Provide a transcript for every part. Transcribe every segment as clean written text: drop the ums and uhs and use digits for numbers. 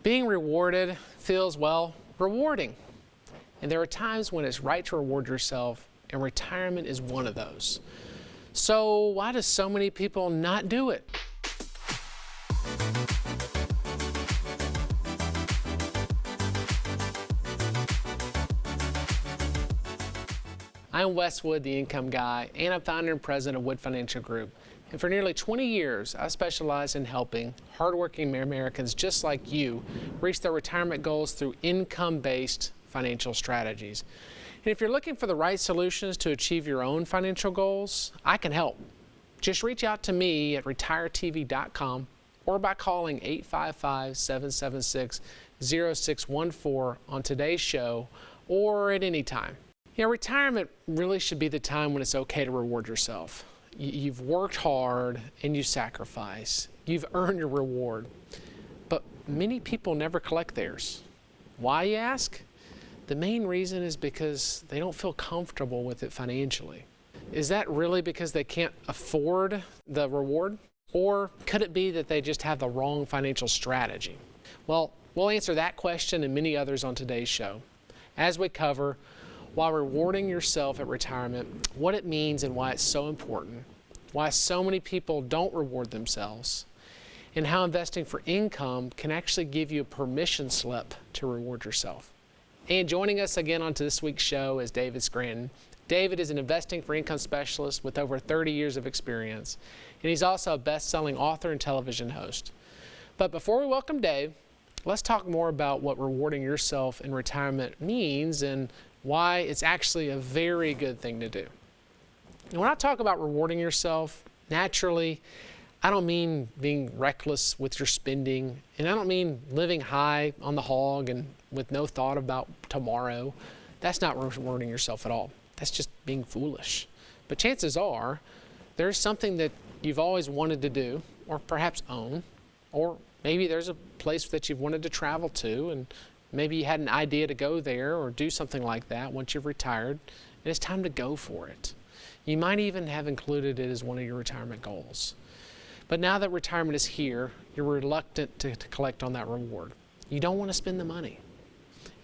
Being rewarded feels, well, rewarding. And there are times when it's right to reward yourself, and retirement is one of those. So why do so many people not do it? I'm Wes Wood, the Income Guy, and I'm founder and president of Wood Financial Group. And for nearly 20 years, I specialize in helping hardworking Americans just like you reach their retirement goals through income-based financial strategies. And if you're looking for the right solutions to achieve your own financial goals, I can help. Just reach out to me at retiretv.com or by calling 855-776-0614 on today's show or at any time. You know, retirement really should be the time when it's okay to reward yourself. You've worked hard and you sacrifice. You've earned your reward. But many people never collect theirs. Why, you ask? The main reason is because they don't feel comfortable with it financially. Is that really because they can't afford the reward? Or could it be that they just have the wrong financial strategy? Well, we'll answer that question and many others on today's show as we cover why rewarding yourself at retirement, what it means and why it's so important, why so many people don't reward themselves, and how investing for income can actually give you a permission slip to reward yourself. And joining us again on this week's show is David Scranton. David is an investing for income specialist with over 30 years of experience, and he's also a best-selling author and television host. But before we welcome Dave, let's talk more about what rewarding yourself in retirement means and why it's actually a very good thing to do. And when I talk about rewarding yourself, naturally, I don't mean being reckless with your spending, and I don't mean living high on the hog and with no thought about tomorrow. That's not rewarding yourself at all. That's just being foolish. But chances are, there's something that you've always wanted to do, or perhaps own, or maybe there's a place that you've wanted to travel to, and maybe you had an idea to go there or do something like that once you've retired, and it's time to go for it. You might even have included it as one of your retirement goals. But now that retirement is here, you're reluctant to collect on that reward. You don't want to spend the money.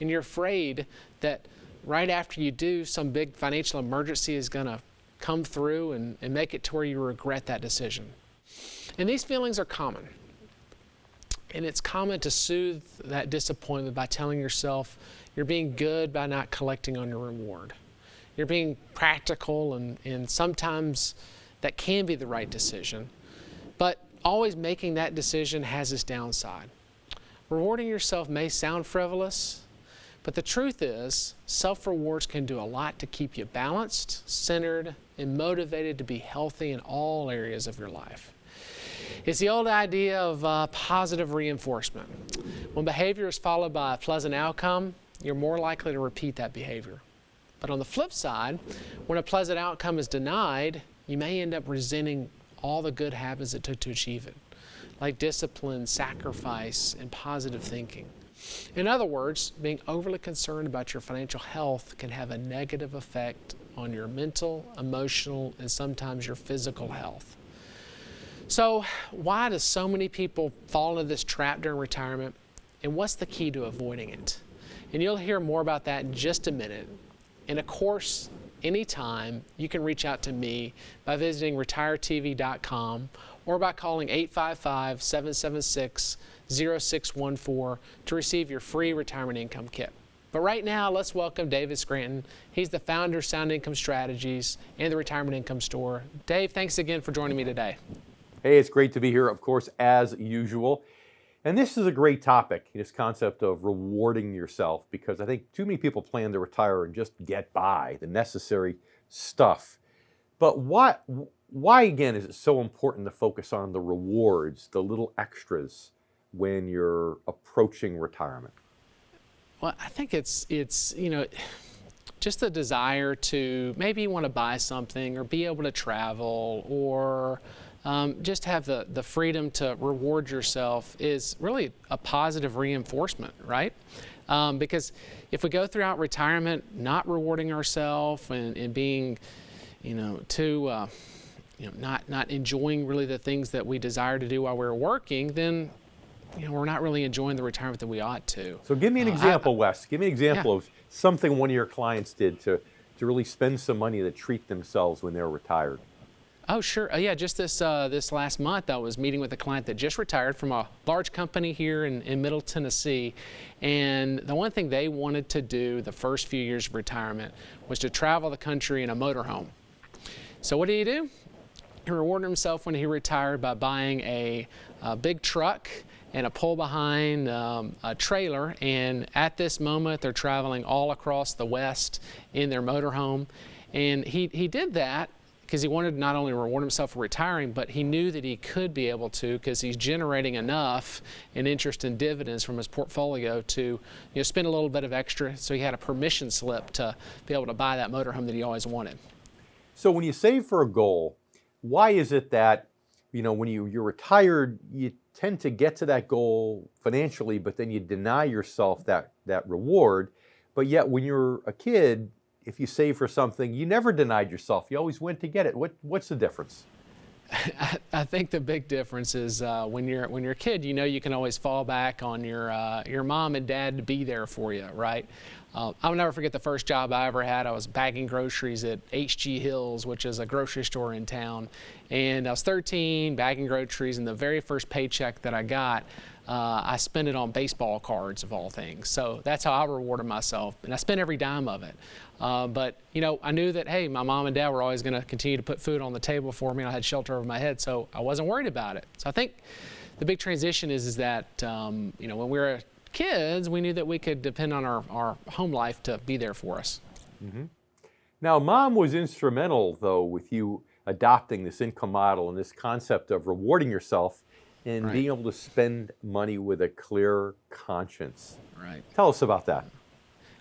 And you're afraid that right after you do, some big financial emergency is going to come through and make it to where you regret that decision. And these feelings are common. And it's common to soothe that disappointment by telling yourself you're being good by not collecting on your reward. You're being practical, and sometimes that can be the right decision. But always making that decision has its downside. Rewarding yourself may sound frivolous, but the truth is self-rewards can do a lot to keep you balanced, centered, and motivated to be healthy in all areas of your life. It's the old idea of positive reinforcement. When behavior is followed by a pleasant outcome, you're more likely to repeat that behavior. But on the flip side, when a pleasant outcome is denied, you may end up resenting all the good habits it took to achieve it, like discipline, sacrifice, and positive thinking. In other words, being overly concerned about your financial health can have a negative effect on your mental, emotional, and sometimes your physical health. So why do so many people fall into this trap during retirement, and what's the key to avoiding it? And you'll hear more about that in just a minute. And of course, anytime you can reach out to me by visiting retiretv.com or by calling 855-776-0614 to receive your free retirement income kit. But right now, let's welcome David Scranton. He's the founder of Sound Income Strategies and the Retirement Income Store. Dave, thanks again for joining me today. Hey, it's great to be here, of course, as usual. And this is a great topic, this concept of rewarding yourself, because I think too many people plan to retire and just get by, the necessary stuff. But why again, is it so important to focus on the rewards, the little extras, when you're approaching retirement? Well, I think it's just a desire to maybe want to buy something or be able to travel or just have the freedom to reward yourself is really a positive reinforcement, right? Because if we go throughout retirement not rewarding ourselves and being, not enjoying really the things that we desire to do while we're working, then we're not really enjoying the retirement that we ought to. So give me an example, Wes. Give me an example of something one of your clients did to really spend some money to treat themselves when they're retired. Oh, sure. Yeah, just this last month, I was meeting with a client that just retired from a large company here in Middle Tennessee. And the one thing they wanted to do the first few years of retirement was to travel the country in a motorhome. So what did he do? He rewarded himself when he retired by buying a big truck and a pull-behind a trailer. And at this moment, they're traveling all across the West in their motorhome. And he did that because he wanted to not only reward himself for retiring, but he knew that he could be able to, because he's generating enough in interest and dividends from his portfolio to spend a little bit of extra. So he had a permission slip to be able to buy that motorhome that he always wanted. So when you save for a goal, why is it that when you're retired, you tend to get to that goal financially, but then you deny yourself that reward? But yet when you're a kid, if you save for something, you never denied yourself. You always went to get it. What's the difference? I think the big difference is when you're a kid, you can always fall back on your mom and dad to be there for you, right? I'll never forget the first job I ever had. I was bagging groceries at H.G. Hills, which is a grocery store in town. And I was 13, bagging groceries, and the very first paycheck that I got, I spent it on baseball cards, of all things. So that's how I rewarded myself, and I spent every dime of it. But I knew that, hey, my mom and dad were always going to continue to put food on the table for me, and I had shelter over my head, so I wasn't worried about it. So I think the big transition is that when we were kids, we knew that we could depend on our home life to be there for us. Mm-hmm. Now, Mom was instrumental, though, with you adopting this income model and this concept of rewarding yourself and being able to spend money with a clear conscience. Right. Tell us about that.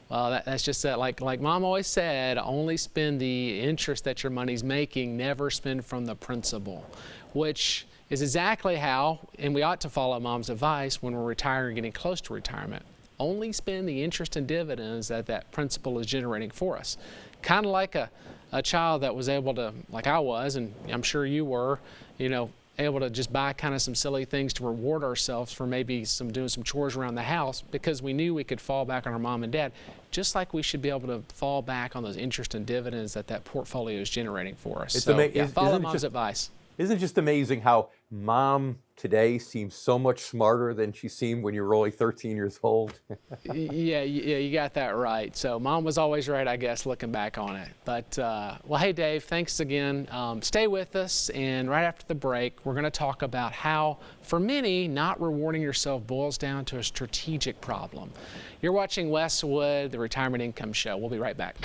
Well, that's just that, like Mom always said, only spend the interest that your money's making, never spend from the principal, which is exactly how, and we ought to follow Mom's advice when we're retiring, getting close to retirement. Only spend the interest and dividends that principal is generating for us. Kind of like a child that was able to, like I was, and I'm sure you were, able to just buy kind of some silly things to reward ourselves for maybe doing some chores around the house because we knew we could fall back on our mom and dad, just like we should be able to fall back on those interest and dividends that portfolio is generating for us. Follow Mom's advice. Isn't it just amazing how Mom today seems so much smarter than she seemed when you were only 13 years old? Yeah, you got that right. So Mom was always right, I guess, looking back on it. But, well, hey, Dave, thanks again. Stay with us, and right after the break, we're going to talk about how, for many, not rewarding yourself boils down to a strategic problem. You're watching Westwood, the Retirement Income Show. We'll be right back.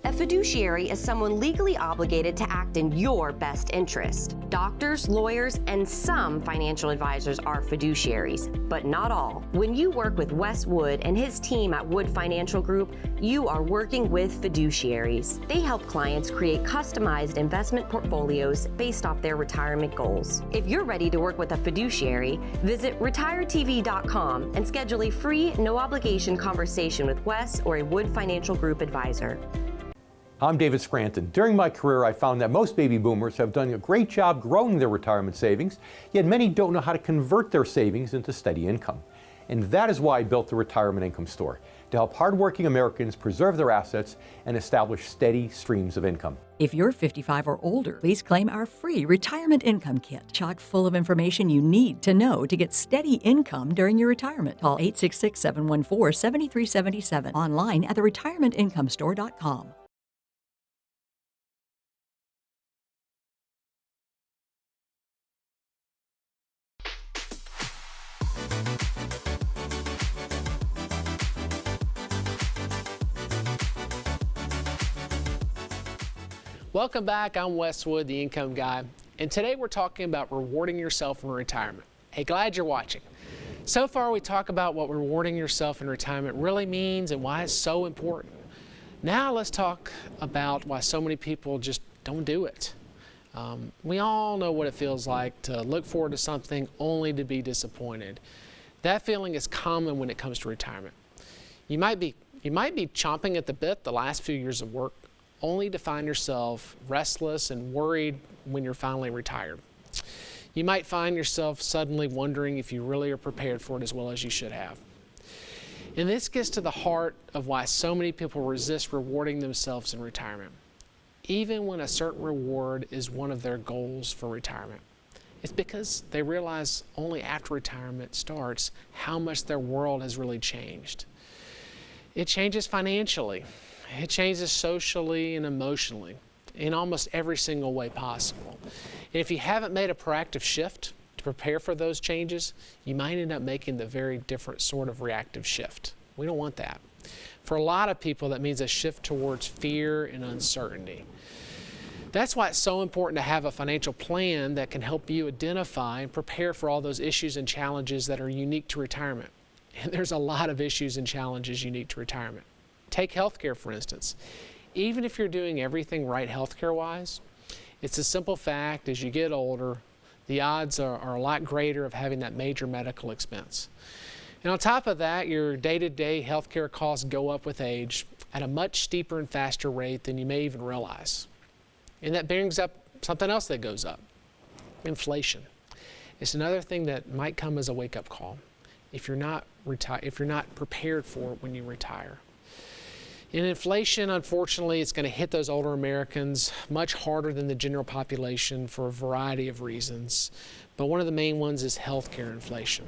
A fiduciary is someone legally obligated to act in your best interest. Doctors, lawyers, and some financial advisors are fiduciaries, but not all. When you work with Wes Wood and his team at Wood Financial Group, you are working with fiduciaries. They help clients create customized investment portfolios based off their retirement goals. If you're ready to work with a fiduciary, visit retiretv.com and schedule a free, no-obligation conversation with Wes or a Wood Financial Group advisor. I'm David Scranton. During my career, I found that most baby boomers have done a great job growing their retirement savings, yet many don't know how to convert their savings into steady income. And that is why I built the Retirement Income Store, to help hardworking Americans preserve their assets and establish steady streams of income. If you're 55 or older, please claim our free Retirement Income Kit, chock full of information you need to know to get steady income during your retirement. Call 866-714-7377, online at theretirementincomestore.com. Welcome back. I'm Wes Wood, the Income Guy, and today we're talking about rewarding yourself in retirement. Hey, glad you're watching. So far, we talk about what rewarding yourself in retirement really means and why it's so important. Now let's talk about why so many people just don't do it. We all know what it feels like to look forward to something only to be disappointed. That feeling is common when it comes to retirement. You might be You might be chomping at the bit the last few years of work, only to find yourself restless and worried when you're finally retired. You might find yourself suddenly wondering if you really are prepared for it as well as you should have. And this gets to the heart of why so many people resist rewarding themselves in retirement, even when a certain reward is one of their goals for retirement. It's because they realize only after retirement starts how much their world has really changed. It changes financially, it changes socially and emotionally, in almost every single way possible. And if you haven't made a proactive shift to prepare for those changes, you might end up making the very different sort of reactive shift. We don't want that. For a lot of people, that means a shift towards fear and uncertainty. That's why it's so important to have a financial plan that can help you identify and prepare for all those issues and challenges that are unique to retirement. And there's a lot of issues and challenges unique to retirement. Take healthcare, for instance. Even if you're doing everything right healthcare-wise, it's a simple fact, as you get older, the odds are a lot greater of having that major medical expense. And on top of that, your day-to-day healthcare costs go up with age at a much steeper and faster rate than you may even realize. And that brings up something else that goes up, inflation. It's another thing that might come as a wake-up call if you're not prepared for it when you retire. And inflation, unfortunately, it's going to hit those older Americans much harder than the general population for a variety of reasons. But one of the main ones is healthcare inflation.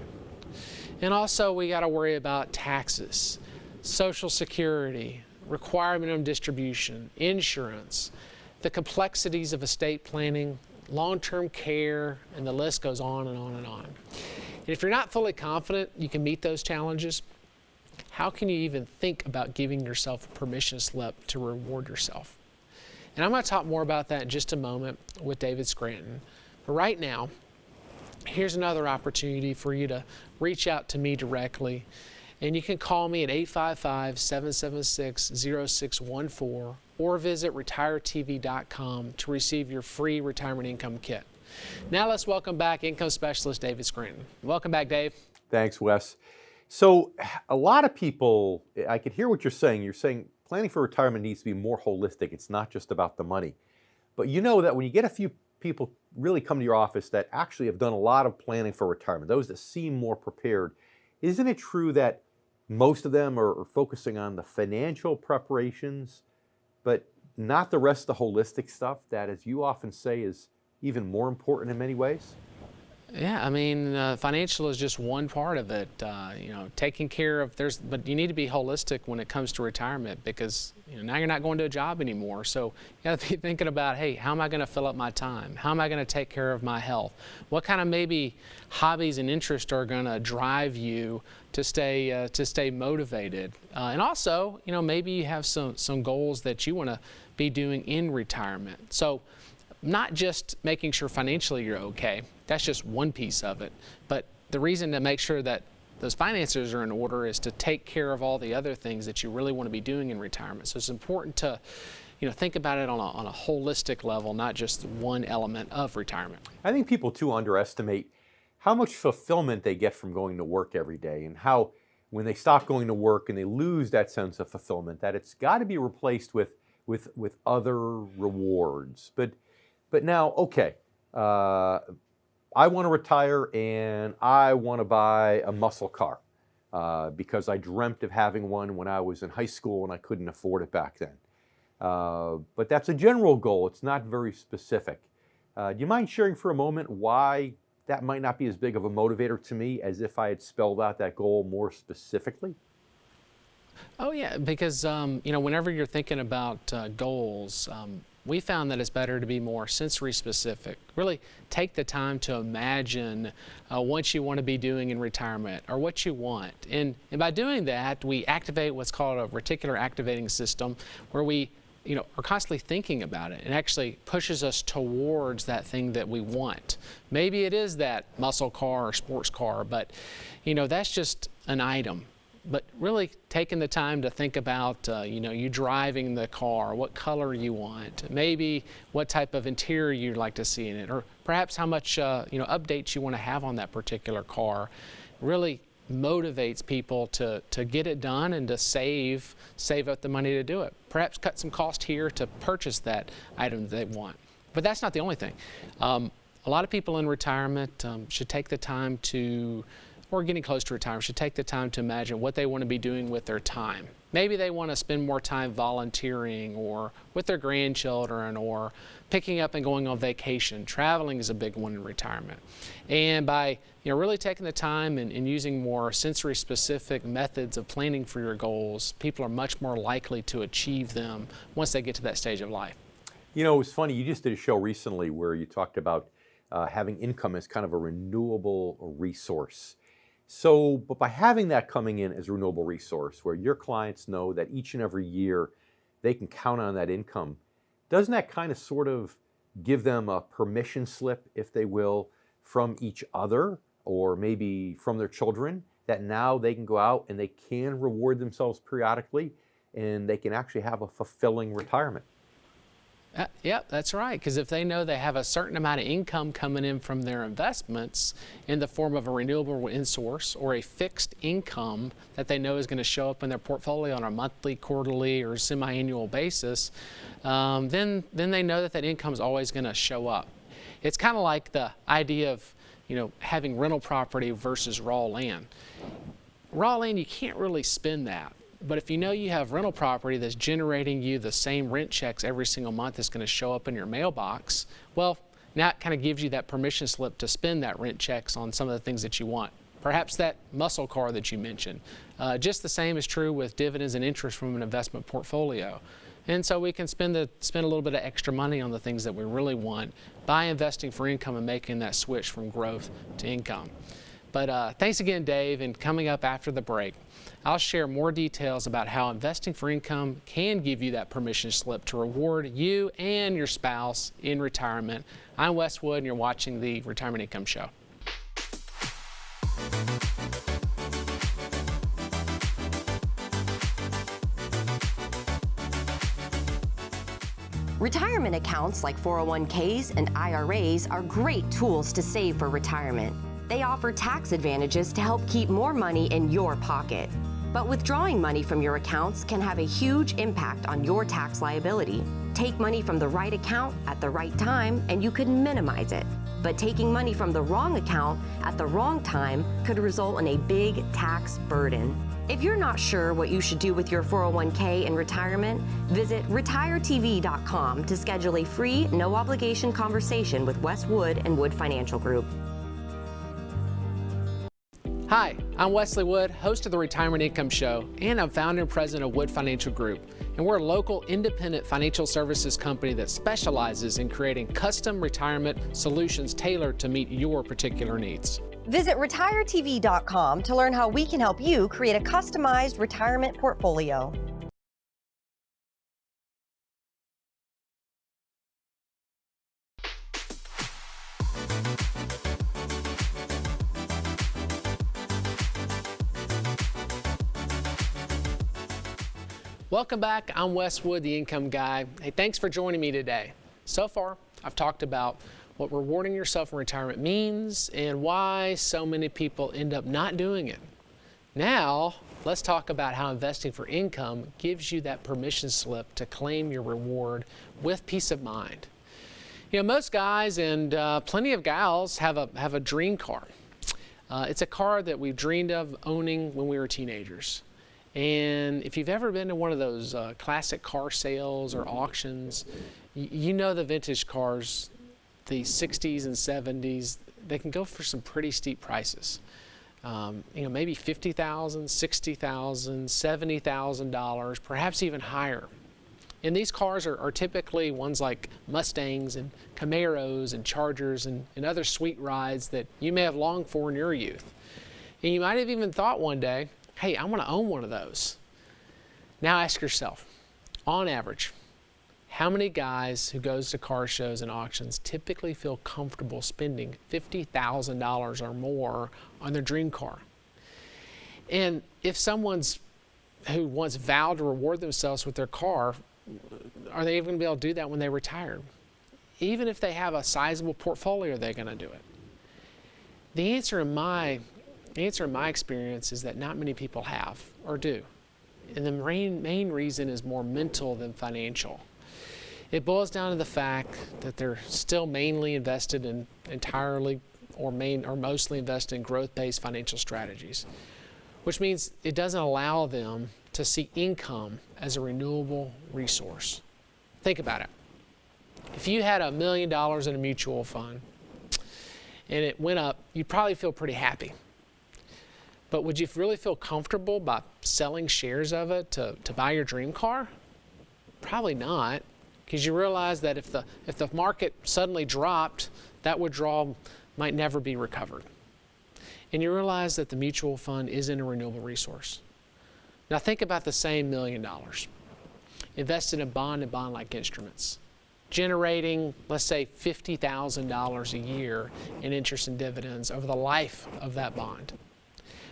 And also, we got to worry about taxes, Social Security, required minimum distribution, insurance, the complexities of estate planning, long-term care, and the list goes on and on and on. And if you're not fully confident you can meet those challenges, how can you even think about giving yourself a permission slip to reward yourself? And I'm going to talk more about that in just a moment with David Scranton. But right now, here's another opportunity for you to reach out to me directly. And you can call me at 855-776-0614 or visit retiretv.com to receive your free retirement income kit. Now let's welcome back income specialist David Scranton. Welcome back, Dave. Thanks, Wes. So a lot of people, I could hear what you're saying. You're saying planning for retirement needs to be more holistic. It's not just about the money. But you know that when you get a few people really come to your office that actually have done a lot of planning for retirement, those that seem more prepared, isn't it true that most of them are focusing on the financial preparations, but not the rest of the holistic stuff that, as you often say, is even more important in many ways? Yeah, I mean, financial is just one part of it. Taking care of but you need to be holistic when it comes to retirement because now you're not going to a job anymore. So you got to be thinking about, hey, how am I going to fill up my time? How am I going to take care of my health? What kind of maybe hobbies and interests are going to drive you to stay motivated? And also, maybe you have some goals that you want to be doing in retirement. So not just making sure financially you're okay. That's just one piece of it. But the reason to make sure that those finances are in order is to take care of all the other things that you really want to be doing in retirement. So it's important to think about it on a holistic level, not just one element of retirement. I think people too underestimate how much fulfillment they get from going to work every day, and how when they stop going to work and they lose that sense of fulfillment, that it's got to be replaced with other rewards. But now, okay, I want to retire and I want to buy a muscle car because I dreamt of having one when I was in high school and I couldn't afford it back then. But that's a general goal. It's not very specific. Do you mind sharing for a moment why that might not be as big of a motivator to me as if I had spelled out that goal more specifically? Oh yeah, because whenever you're thinking about goals, we found that it's better to be more sensory specific. Really take the time to imagine what you want to be doing in retirement or what you want. And by doing that, we activate what's called a reticular activating system where we are constantly thinking about it and actually pushes us towards that thing that we want. Maybe it is that muscle car or sports car, but that's just an item. But really taking the time to think about, you driving the car, what color you want, maybe what type of interior you'd like to see in it, or perhaps how much, updates you want to have on that particular car. Really motivates people to get it done and to save up the money to do it. Perhaps cut some cost here to purchase that item that they want. But that's not the only thing. A lot of people in retirement should take the time to, or getting close to retirement, should take the time to imagine what they want to be doing with their time. Maybe they want to spend more time volunteering or with their grandchildren or picking up and going on vacation. Traveling is a big one in retirement. And by really taking the time and using more sensory-specific methods of planning for your goals, people are much more likely to achieve them once they get to that stage of life. You know, it was funny, you just did a show recently where you talked about having income as kind of a renewable resource. So, but by having that coming in as a renewable resource, where your clients know that each and every year they can count on that income, doesn't that kind of sort of give them a permission slip, if they will, from each other or maybe from their children, that now they can go out and they can reward themselves periodically and they can actually have a fulfilling retirement? Yep, that's right. Because if they know they have a certain amount of income coming in from their investments in the form of a renewable source or a fixed income that they know is going to show up in their portfolio on a monthly, quarterly, or semi-annual basis, then they know that income is always going to show up. It's kind of like the idea of having rental property versus raw land. Raw land, you can't really spend that. But if you know you have rental property that's generating you the same rent checks every single month that's going to show up in your mailbox, well, now it kind of gives you that permission slip to spend that rent checks on some of the things that you want. Perhaps that muscle car that you mentioned. Just the same is true with dividends and interest from an investment portfolio. And so we can spend a little bit of extra money on the things that we really want by investing for income and making that switch from growth to income. But thanks again, Dave, and coming up after the break, I'll share more details about how investing for income can give you that permission slip to reward you and your spouse in retirement. I'm Wes Wood, and you're watching the Retirement Income Show. Retirement accounts like 401ks and IRAs are great tools to save for retirement. They offer tax advantages to help keep more money in your pocket. But withdrawing money from your accounts can have a huge impact on your tax liability. Take money from the right account at the right time and you could minimize it. But taking money from the wrong account at the wrong time could result in a big tax burden. If you're not sure what you should do with your 401k in retirement, visit retiretv.com to schedule a free, no-obligation conversation with Wes Wood and Wood Financial Group. Hi, I'm Wesley Wood, host of the Retirement Income Show, and I'm founder and president of Wood Financial Group. And we're a local independent financial services company that specializes in creating custom retirement solutions tailored to meet your particular needs. Visit retiretv.com to learn how we can help you create a customized retirement portfolio. Welcome back. I'm Wes Wood, the Income Guy. Hey, thanks for joining me today. So far, I've talked about what rewarding yourself in retirement means and why so many people end up not doing it. Now, let's talk about how investing for income gives you that permission slip to claim your reward with peace of mind. Most guys and plenty of gals have a dream car. It's a car that we've dreamed of owning when we were teenagers. And if you've ever been to one of those classic car sales or auctions, you know the vintage cars, the 60s and 70s, they can go for some pretty steep prices. Maybe $50,000, $60,000, $70,000, perhaps even higher. And these cars are typically ones like Mustangs and Camaros and Chargers and other sweet rides that you may have longed for in your youth. And you might have even thought one day, hey, I want to own one of those. Now ask yourself, on average, how many guys who goes to car shows and auctions typically feel comfortable spending $50,000 or more on their dream car? And if someone's who once vowed to reward themselves with their car, are they even going to be able to do that when they retire? Even if they have a sizable portfolio, are they going to do it? The answer in my The answer in my experience is that not many people have or do. And the main reason is more mental than financial. It boils down to the fact that they're still mainly invested in entirely or mostly invested in growth-based financial strategies, which means it doesn't allow them to see income as a renewable resource. Think about it. If you had $1 million in a mutual fund and it went up, you'd probably feel pretty happy. But would you really feel comfortable by selling shares of it to buy your dream car? Probably not, because you realize that if the market suddenly dropped, that withdrawal might never be recovered. And you realize that the mutual fund isn't a renewable resource. Now think about the same $1 million invested in bond and bond-like instruments, generating, let's say, $50,000 a year in interest and dividends over the life of that bond.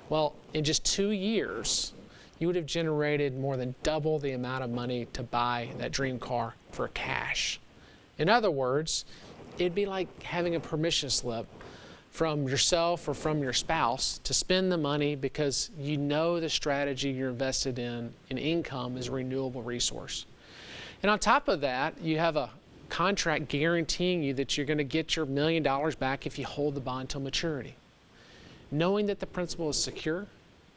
Well, in just 2 years, you would have generated more than double the amount of money to buy that dream car for cash. In other words, it'd be like having a permission slip from yourself or from your spouse to spend the money because you know the strategy you're invested in income is a renewable resource. And on top of that, you have a contract guaranteeing you that you're going to get your $1 million back if you hold the bond till maturity. Knowing that the principal is secure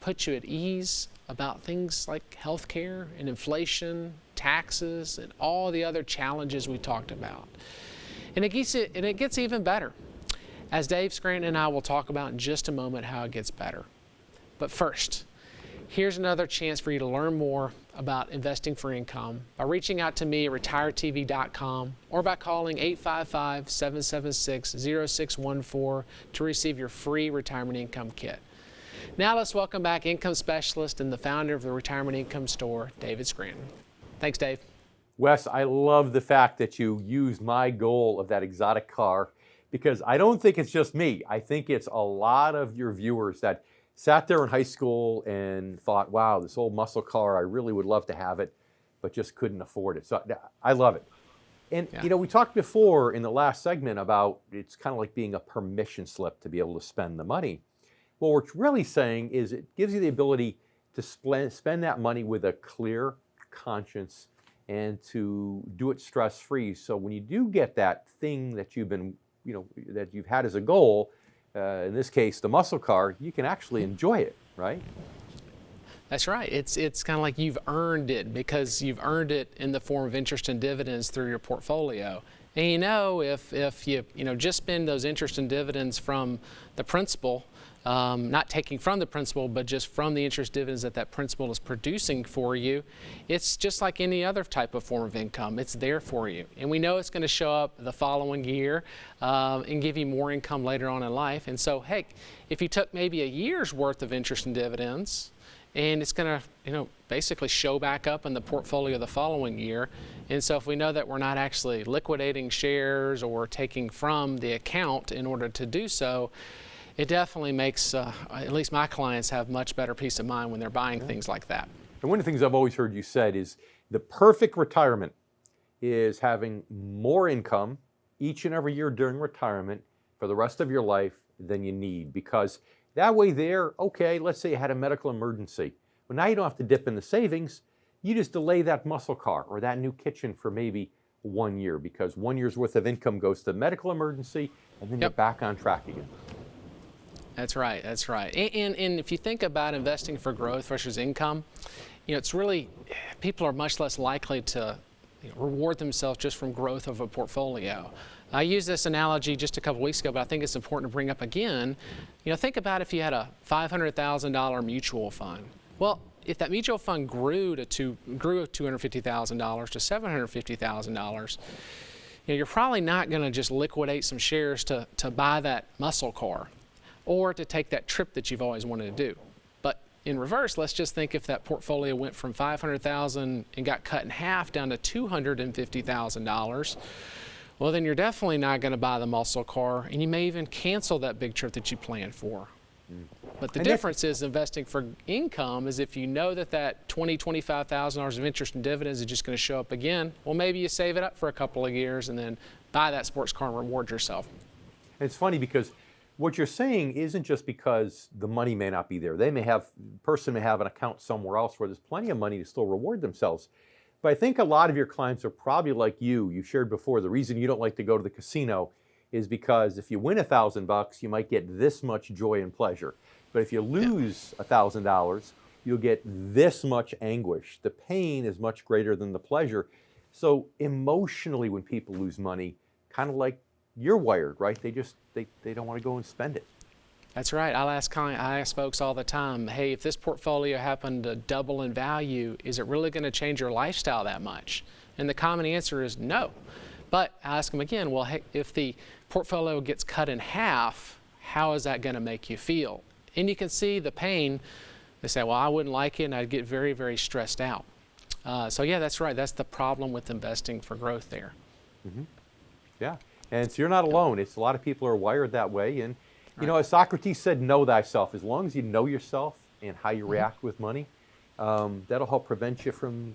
puts you at ease about things like healthcare and inflation, taxes, and all the other challenges we talked about. And it gets even better, as Dave Scranton and I will talk about in just a moment how it gets better. But first, here's another chance for you to learn more about investing for income by reaching out to me at retiretv.com or by calling 855-776-0614 to receive your free retirement income kit. Now let's welcome back income specialist and the founder of the Retirement Income Store, David Scranton. Thanks, Dave. Wes, I love the fact that you used my goal of that exotic car, because I don't think it's just me. I think it's a lot of your viewers that sat there in high school and thought, wow, this old muscle car, I really would love to have it, but just couldn't afford it. So I love it. And Yeah. you know, we talked before in the last segment about it's kind of like being a permission slip to be able to spend the money. What we're really saying is it gives you the ability to spend that money with a clear conscience and to do it stress-free. So when you do get that thing that you've been, that you've had as a goal, in this case, the muscle car, you can actually enjoy it, right? That's right. It's kind of like you've earned it because you've earned it in the form of interest and dividends through your portfolio. And if you just spend those interest and dividends from the principal, not taking from the principal, but just from the interest dividends that principal is producing for you, it's just like any other type of form of income. It's there for you. And we know it's going to show up the following year and give you more income later on in life. And so, heck, if you took maybe a year's worth of interest and dividends, and it's going to, basically show back up in the portfolio the following year. And so if we know that we're not actually liquidating shares or taking from the account in order to do so, it definitely makes, at least my clients have much better peace of mind when they're buying things like that. And one of the things I've always heard you said is the perfect retirement is having more income each and every year during retirement for the rest of your life than you need, because that way there, okay, let's say you had a medical emergency. Well, now you don't have to dip in the savings. You just delay that muscle car or that new kitchen for maybe 1 year, because 1 year's worth of income goes to medical emergency, and then you're back on track again. That's right. That's right. And if you think about investing for growth versus income, it's really, people are much less likely to reward themselves just from growth of a portfolio. I used this analogy just a couple weeks ago, but I think it's important to bring up again. Think about if you had a $500,000 mutual fund. Well, if that mutual fund grew $250,000 to $750,000, you're probably not going to just liquidate some shares to buy that muscle car or to take that trip that you've always wanted to do. But in reverse, let's just think if that portfolio went from $500,000 and got cut in half down to $250,000, well, then you're definitely not going to buy the muscle car, and you may even cancel that big trip that you planned for. But the difference is investing for income is if you know that $20,000, $25,000 of interest and dividends is just going to show up again, well, maybe you save it up for a couple of years and then buy that sports car and reward yourself. And it's funny because what you're saying isn't just because the money may not be there. Person may have an account somewhere else where there's plenty of money to still reward themselves. But I think a lot of your clients are probably like you shared before, the reason you don't like to go to the casino is because if you win $1,000, you might get this much joy and pleasure. But if you lose $1,000, you'll get this much anguish. The pain is much greater than the pleasure. So emotionally, when people lose money, kind of like you're wired, right? They don't want to go and spend it. That's right. I ask folks all the time, hey, if this portfolio happened to double in value, is it really going to change your lifestyle that much? And the common answer is no. But I ask them again, well, hey, if the portfolio gets cut in half, how is that going to make you feel? And you can see the pain. They say, well, I wouldn't like it, and I'd get very, very stressed out. So yeah, that's right. That's the problem with investing for growth there. Mm-hmm. Yeah, and so you're not alone. It's a lot of people are wired that way. And you know, as Socrates said, know thyself. As long as you know yourself and how you react with money, that'll help prevent you from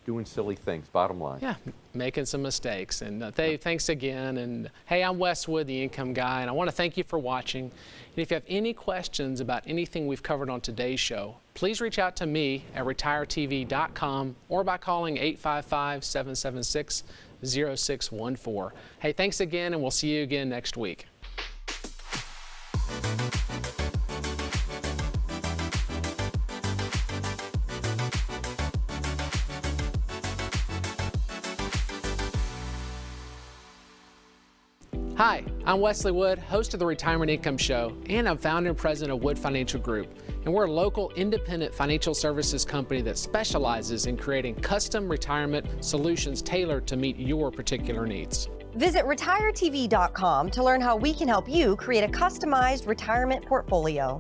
doing silly things, bottom line. Yeah, making some mistakes. And thanks again. And hey, I'm Wes Wood, the Income Guy, and I want to thank you for watching. And if you have any questions about anything we've covered on today's show, please reach out to me at retiretv.com or by calling 855-776-0614. Hey, thanks again, and we'll see you again next week. Hi, I'm Wesley Wood, host of the Retirement Income Show, and I'm founder and president of Wood Financial Group. And we're a local independent financial services company that specializes in creating custom retirement solutions tailored to meet your particular needs. Visit retiretv.com to learn how we can help you create a customized retirement portfolio.